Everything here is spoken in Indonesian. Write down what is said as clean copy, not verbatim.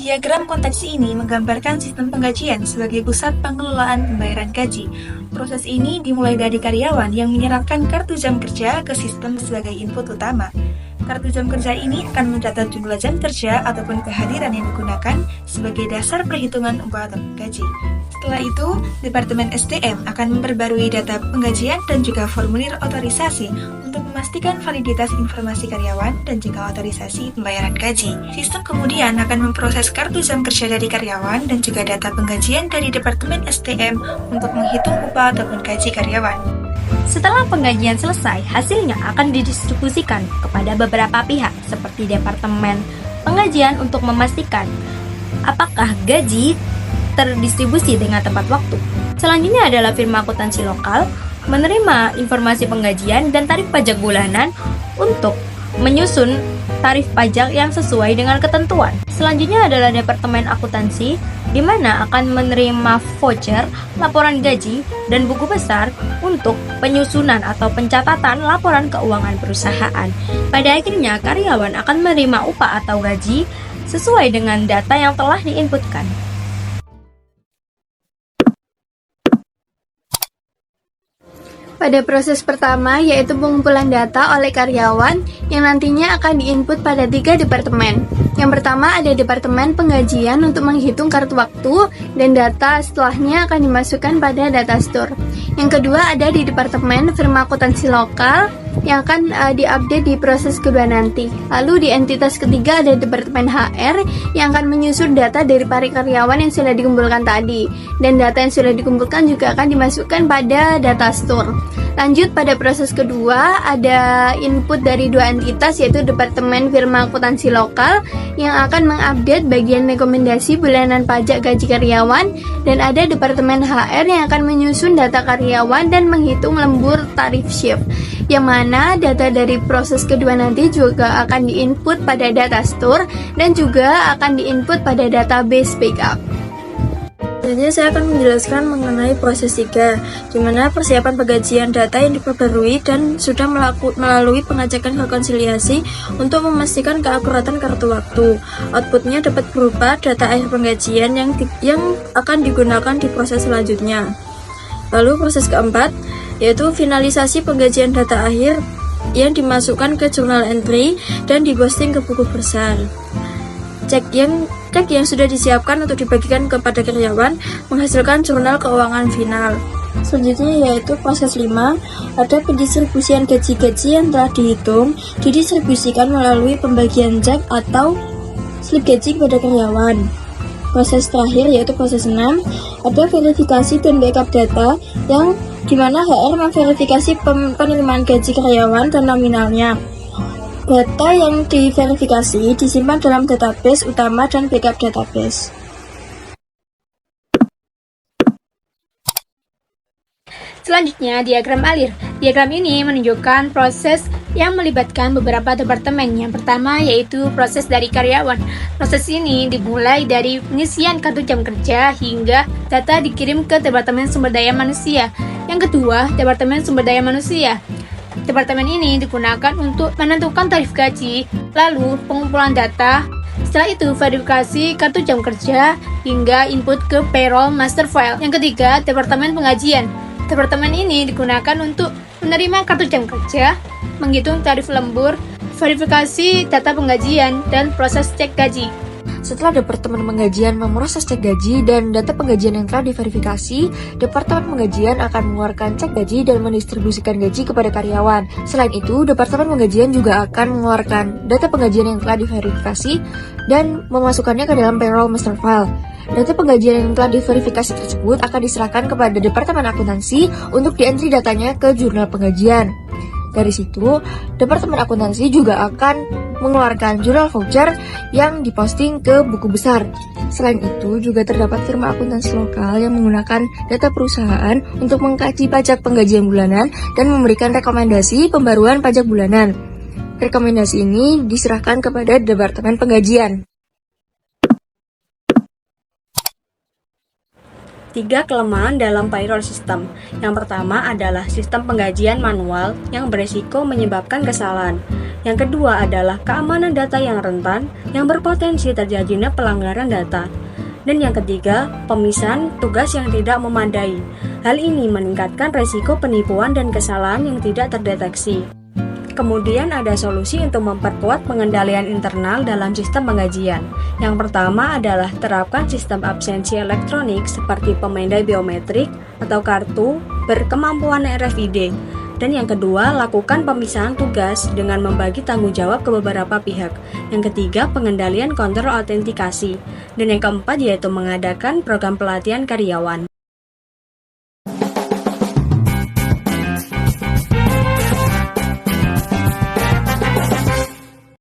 Diagram konteks ini menggambarkan sistem penggajian sebagai pusat pengelolaan pembayaran gaji. Proses ini dimulai dari karyawan yang menyerahkan kartu jam kerja ke sistem sebagai input utama. Kartu jam kerja ini akan mencatat jumlah jam kerja ataupun kehadiran yang digunakan sebagai dasar perhitungan upah atau gaji. Setelah itu, Departemen SDM akan memperbarui data penggajian dan juga formulir otorisasi untuk memastikan validitas informasi karyawan dan juga otorisasi pembayaran gaji. Sistem kemudian akan memproses kartu jam kerja dari karyawan dan juga data penggajian dari Departemen SDM untuk menghitung upah ataupun gaji karyawan. Setelah penggajian selesai, hasilnya akan didistribusikan kepada beberapa pihak seperti Departemen Penggajian untuk memastikan apakah gaji terdistribusi dengan tepat waktu. Selanjutnya adalah firma akuntansi lokal menerima informasi penggajian dan tarif pajak bulanan untuk menyusun tarif pajak yang sesuai dengan ketentuan. Selanjutnya adalah Departemen Akuntansi, di mana akan menerima voucher, laporan gaji, dan buku besar untuk penyusunan atau pencatatan laporan keuangan perusahaan. Pada akhirnya, karyawan akan menerima upah atau gaji sesuai dengan data yang telah diinputkan. Pada proses pertama, yaitu pengumpulan data oleh karyawan yang nantinya akan diinput pada 3 departemen. Yang pertama ada Departemen Penggajian untuk menghitung kartu waktu dan data setelahnya akan dimasukkan pada data store. Yang kedua ada di Departemen Firma Akuntansi Lokal yang akan diupdate di proses kedua nanti. Lalu di entitas ketiga ada Departemen HR yang akan menyusun data dari para karyawan yang sudah dikumpulkan tadi. Dan data yang sudah dikumpulkan juga akan dimasukkan pada data store. Lanjut pada proses kedua ada input dari 2 entitas yaitu Departemen Firma Akuntansi Lokal yang akan mengupdate bagian rekomendasi bulanan pajak gaji karyawan dan ada Departemen HR yang akan menyusun data karyawan dan menghitung lembur tarif shift, yang mana data dari proses kedua nanti juga akan diinput pada data store dan juga akan diinput pada database backup. Selanjutnya saya akan menjelaskan mengenai proses 3, di mana persiapan penggajian data yang diperbarui dan sudah melalui pengecekan rekonsiliasi untuk memastikan keakuratan kartu waktu. Outputnya dapat berupa data akhir penggajian yang akan digunakan di proses selanjutnya. Lalu proses keempat, yaitu finalisasi penggajian data akhir yang dimasukkan ke jurnal entry dan diposting ke buku besar. Cek yang sudah disiapkan untuk dibagikan kepada karyawan menghasilkan jurnal keuangan final. Selanjutnya yaitu proses 5, ada pendistribusian gaji-gaji yang telah dihitung didistribusikan melalui pembagian cek atau slip gaji kepada karyawan. Proses terakhir yaitu proses 6, ada verifikasi dan backup data yang dimana HR memverifikasi penerimaan gaji karyawan dan nominalnya. Data yang diverifikasi disimpan dalam database utama dan backup database. Selanjutnya, diagram alir. Diagram ini menunjukkan proses yang melibatkan beberapa departemen. Yang pertama yaitu proses dari karyawan. Proses ini dimulai dari pengisian kartu jam kerja hingga data dikirim ke Departemen Sumber Daya Manusia. Yang kedua, Departemen Sumber Daya Manusia. Departemen ini digunakan untuk menentukan tarif gaji, lalu pengumpulan data, setelah itu verifikasi kartu jam kerja, hingga input ke payroll master file. Yang ketiga, Departemen Penggajian. Departemen ini digunakan untuk menerima kartu jam kerja, menghitung tarif lembur, verifikasi data penggajian, dan proses cek gaji. Setelah Departemen Penggajian memproses cek gaji dan data penggajian yang telah diverifikasi, Departemen Penggajian akan mengeluarkan cek gaji dan mendistribusikan gaji kepada karyawan. Selain itu, Departemen Penggajian juga akan mengeluarkan data penggajian yang telah diverifikasi dan memasukkannya ke dalam payroll master file. Data penggajian yang telah diverifikasi tersebut akan diserahkan kepada Departemen Akuntansi untuk di-entry datanya ke jurnal penggajian. Dari situ, Departemen Akuntansi juga akan mengeluarkan jurnal voucher yang diposting ke buku besar. Selain itu, juga terdapat firma akuntansi lokal yang menggunakan data perusahaan untuk mengkaji pajak penggajian bulanan dan memberikan rekomendasi pembaruan pajak bulanan. Rekomendasi ini diserahkan kepada Departemen Penggajian. 3 kelemahan dalam payroll system. Yang pertama adalah sistem penggajian manual yang beresiko menyebabkan kesalahan. Yang kedua adalah keamanan data yang rentan yang berpotensi terjadinya pelanggaran data. Dan yang ketiga, pemisahan tugas yang tidak memadai. Hal ini meningkatkan resiko penipuan dan kesalahan yang tidak terdeteksi. Kemudian ada solusi untuk memperkuat pengendalian internal dalam sistem penggajian. Yang pertama adalah terapkan sistem absensi elektronik seperti pemindai biometrik atau kartu berkemampuan RFID. Dan yang kedua, lakukan pemisahan tugas dengan membagi tanggung jawab ke beberapa pihak. Yang ketiga, pengendalian kontrol autentikasi. Dan yang keempat yaitu mengadakan program pelatihan karyawan.